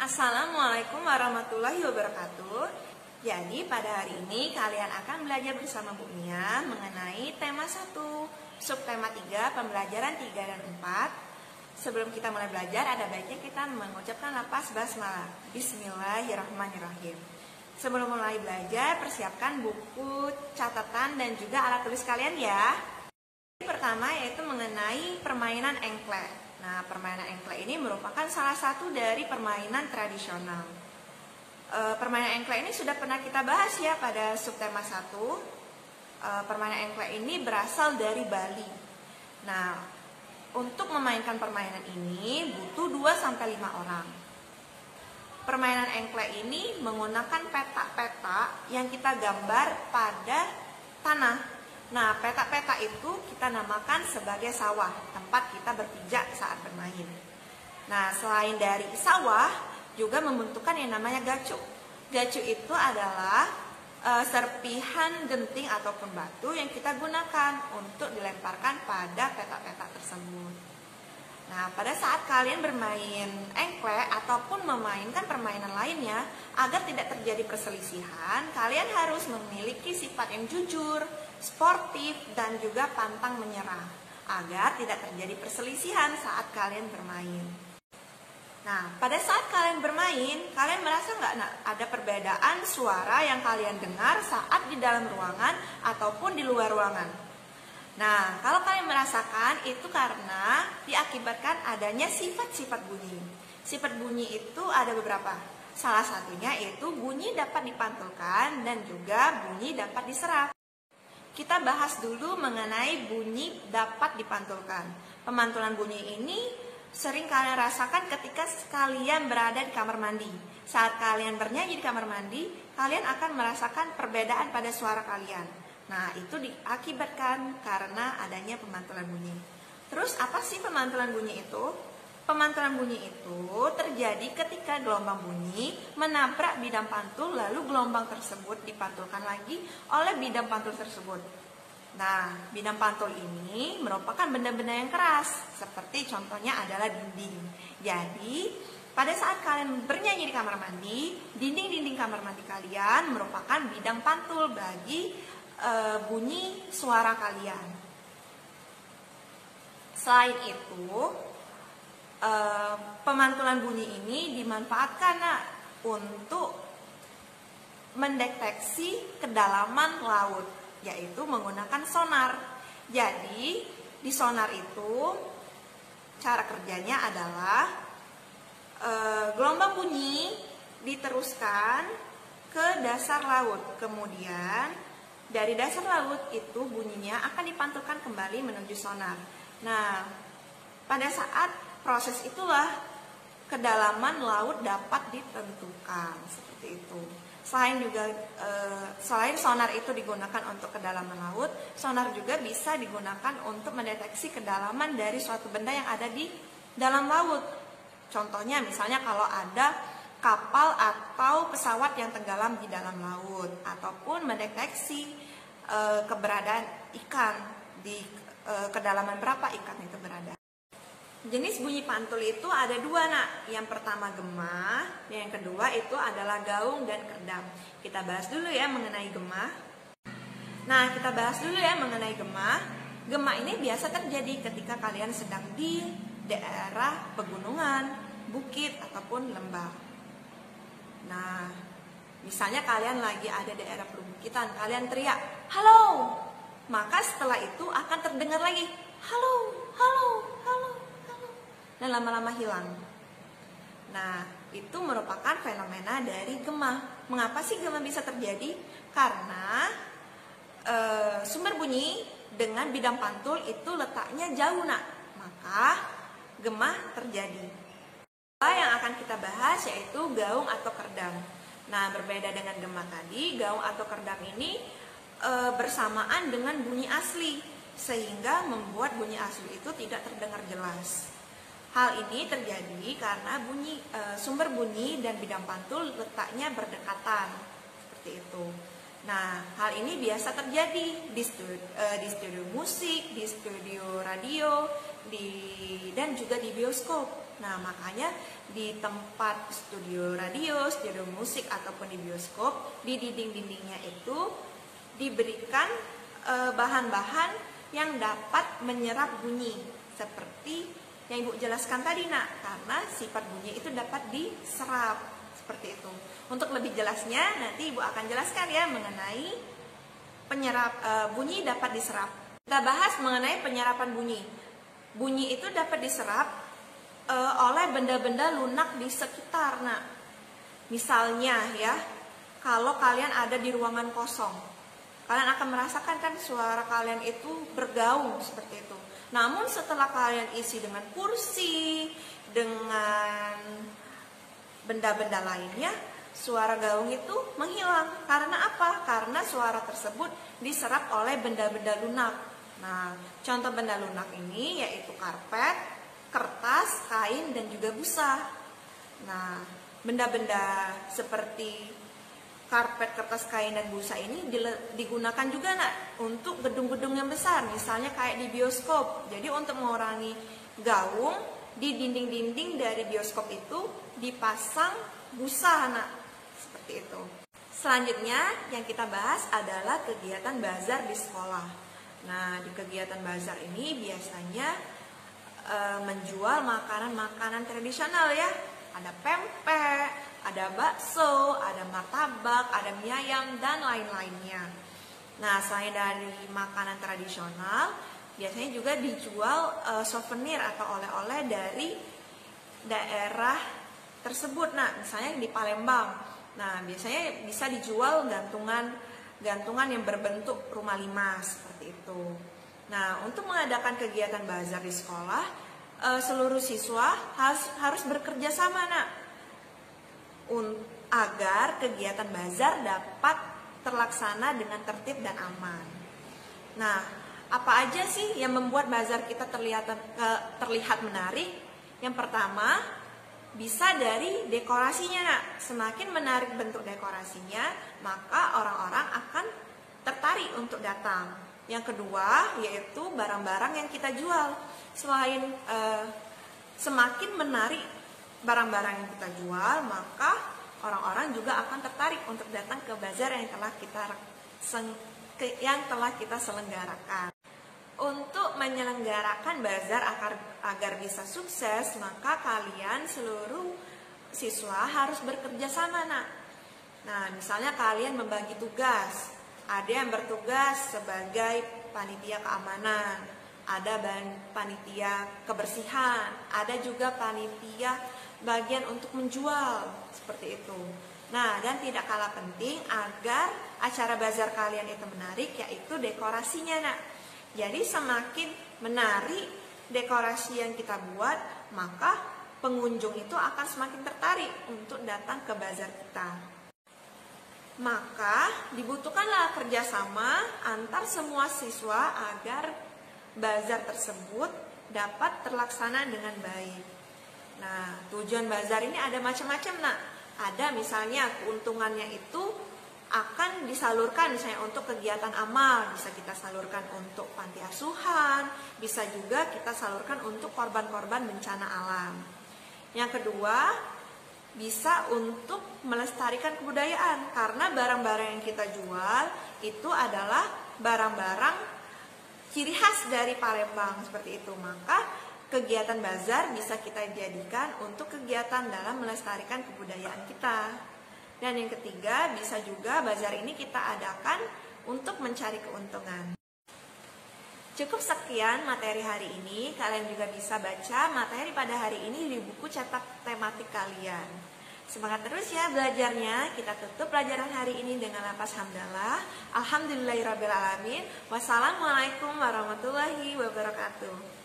Assalamualaikum warahmatullahi wabarakatuh. Jadi pada hari ini kalian akan belajar bersama Bu Mia mengenai tema 1, subtema 3, pembelajaran 3 dan 4. Sebelum kita mulai belajar, ada baiknya kita mengucapkan lafaz basmalah. Bismillahirrahmanirrahim. Sebelum mulai belajar, persiapkan buku, catatan, dan juga alat tulis kalian ya. Pertama yaitu mengenai permainan engklek. Nah, permainan engklek ini merupakan salah satu dari permainan tradisional. Permainan engklek ini sudah pernah kita bahas ya pada subtema 1. Permainan engklek ini berasal dari Bali. Nah, untuk memainkan permainan ini butuh 2-5 orang. Permainan engklek ini menggunakan peta-peta yang kita gambar pada tanah. Nah, peta-peta itu kita namakan sebagai sawah, tempat kita berpijak saat bermain. Nah, selain dari sawah, juga membentukkan yang namanya gacu. Gacu itu adalah serpihan genting ataupun batu yang kita gunakan untuk dilemparkan pada peta-peta tersebut. Nah, pada saat kalian bermain engklek ataupun memainkan permainan lainnya, agar tidak terjadi perselisihan, kalian harus memiliki sifat yang jujur, sportif, dan juga pantang menyerah, agar tidak terjadi perselisihan saat kalian bermain. Nah, pada saat kalian bermain, kalian merasa nggak ada perbedaan suara yang kalian dengar saat di dalam ruangan ataupun di luar ruangan? Nah, kalau kalian merasakan itu karena diakibatkan adanya sifat-sifat bunyi. Sifat bunyi itu ada beberapa. Salah satunya yaitu bunyi dapat dipantulkan dan juga bunyi dapat diserap. Kita bahas dulu mengenai bunyi dapat dipantulkan. Pemantulan bunyi ini sering kalian rasakan ketika kalian berada di kamar mandi. Saat kalian bernyanyi di kamar mandi, kalian akan merasakan perbedaan pada suara kalian. Nah, itu diakibatkan karena adanya pemantulan bunyi. Terus apa sih pemantulan bunyi itu? Pemantulan bunyi itu terjadi ketika gelombang bunyi menabrak bidang pantul, lalu gelombang tersebut dipantulkan lagi oleh bidang pantul tersebut. Nah, bidang pantul ini merupakan benda-benda yang keras, seperti contohnya adalah dinding. Jadi, pada saat kalian bernyanyi di kamar mandi, dinding-dinding kamar mandi kalian merupakan bidang pantul bagi bunyi suara kalian. Selain itu, pemantulan bunyi ini dimanfaatkan untuk mendeteksi kedalaman laut, yaitu menggunakan sonar. Jadi, di sonar itu cara kerjanya adalah gelombang bunyi diteruskan ke dasar laut. Kemudian dari dasar laut itu bunyinya akan dipantulkan kembali menuju sonar. Nah, pada saat proses itulah kedalaman laut dapat ditentukan seperti itu. Selain sonar itu digunakan untuk kedalaman laut, sonar juga bisa digunakan untuk mendeteksi kedalaman dari suatu benda yang ada di dalam laut. Contohnya misalnya kalau ada kapal atau pesawat yang tenggelam di dalam laut, ataupun mendeteksi keberadaan ikan di kedalaman berapa ikan itu berada. Jenis bunyi pantul itu ada 2 nak. Yang pertama gema, yang kedua itu adalah gaung dan kerdam. Kita bahas dulu ya mengenai gema. Nah, kita bahas dulu ya mengenai gema. Gema ini biasa terjadi ketika kalian sedang di daerah pegunungan, bukit ataupun lembah. Nah, misalnya kalian lagi ada di daerah perbukitan, kalian teriak, "Halo!" Maka setelah itu akan terdengar lagi, "Halo, halo, halo, halo." Dan lama-lama hilang. Nah, itu merupakan fenomena dari gema. Mengapa sih gema bisa terjadi? Karena sumber bunyi dengan bidang pantul itu letaknya jauh nak. Maka gema terjadi. Yang akan kita bahas yaitu gaung atau kerdam. Nah, berbeda dengan gema tadi, gaung atau kerdam ini bersamaan dengan bunyi asli, sehingga membuat bunyi asli itu tidak terdengar jelas. Hal ini terjadi karena sumber bunyi dan bidang pantul letaknya berdekatan, seperti itu. Nah, hal ini biasa terjadi di studio musik, di studio radio, dan juga di bioskop. Nah, makanya di tempat studio radio, studio musik ataupun di bioskop, di dinding-dindingnya itu diberikan bahan-bahan yang dapat menyerap bunyi seperti yang Ibu jelaskan tadi, Nak, karena sifat bunyi itu dapat diserap seperti itu. Untuk lebih jelasnya nanti Ibu akan jelaskan ya mengenai bunyi dapat diserap. Kita bahas mengenai penyerapan bunyi. Bunyi itu dapat diserap oleh benda-benda lunak di sekitar. Nah, misalnya ya, kalau kalian ada di ruangan kosong, kalian akan merasakan kan suara kalian itu bergaung seperti itu. Namun setelah kalian isi dengan kursi, dengan benda-benda lainnya, suara gaung itu menghilang. Karena apa? Karena suara tersebut diserap oleh benda-benda lunak. Nah, contoh benda lunak ini yaitu karpet, kertas, kain, dan juga busa. Nah, benda-benda seperti karpet, kertas, kain, dan busa ini digunakan juga, Nak, untuk gedung-gedung yang besar, misalnya kayak di bioskop. Jadi untuk mengurangi gaung, di dinding-dinding dari bioskop itu dipasang busa, Nak, seperti itu. Selanjutnya yang kita bahas adalah kegiatan bazar di sekolah. Nah, di kegiatan bazar ini biasanya menjual makanan-makanan tradisional ya. Ada pempek, ada bakso, ada martabak, ada mie ayam, dan lain-lainnya. Nah, selain dari makanan tradisional, biasanya juga dijual souvenir atau oleh-oleh dari daerah tersebut. Nah, misalnya di Palembang. Nah, biasanya bisa dijual gantungan yang berbentuk rumah limas seperti itu. Nah, untuk mengadakan kegiatan bazar di sekolah, seluruh siswa harus bekerja sama, Nak, agar kegiatan bazar dapat terlaksana dengan tertib dan aman. Nah, apa aja sih yang membuat bazar kita terlihat menarik? Yang pertama, bisa dari dekorasinya, Nak. Semakin menarik bentuk dekorasinya, maka orang-orang akan tertarik untuk datang. Yang kedua, yaitu barang-barang yang kita jual. Semakin menarik barang-barang yang kita jual, maka orang-orang juga akan tertarik untuk datang ke bazar yang telah kita selenggarakan. Untuk menyelenggarakan bazar agar bisa sukses, maka kalian seluruh siswa harus bekerja sama, Nak. Nah, misalnya kalian membagi tugas. Ada yang bertugas sebagai panitia keamanan, ada panitia kebersihan, ada juga panitia bagian untuk menjual, seperti itu. Nah, dan tidak kalah penting agar acara bazar kalian itu menarik, yaitu dekorasinya, Nak. Jadi semakin menarik dekorasi yang kita buat, maka pengunjung itu akan semakin tertarik untuk datang ke bazar kita. Maka dibutuhkanlah kerjasama antar semua siswa agar bazar tersebut dapat terlaksana dengan baik. Nah, tujuan bazar ini ada macam-macam, Nak. Ada misalnya keuntungannya itu akan disalurkan misalnya untuk kegiatan amal, bisa kita salurkan untuk panti asuhan, bisa juga kita salurkan untuk korban-korban bencana alam. Yang kedua, bisa untuk melestarikan kebudayaan, karena barang-barang yang kita jual itu adalah barang-barang ciri khas dari Palembang seperti itu. Maka kegiatan bazar bisa kita jadikan untuk kegiatan dalam melestarikan kebudayaan kita. Dan yang ketiga, bisa juga bazar ini kita adakan untuk mencari keuntungan. Cukup sekian materi hari ini. Kalian juga bisa baca materi pada hari ini di buku cetak tematik kalian. Semangat terus ya belajarnya. Kita tutup pelajaran hari ini dengan lafaz hamdalah. Alhamdulillahirabbil alamin. Wassalamualaikum warahmatullahi wabarakatuh.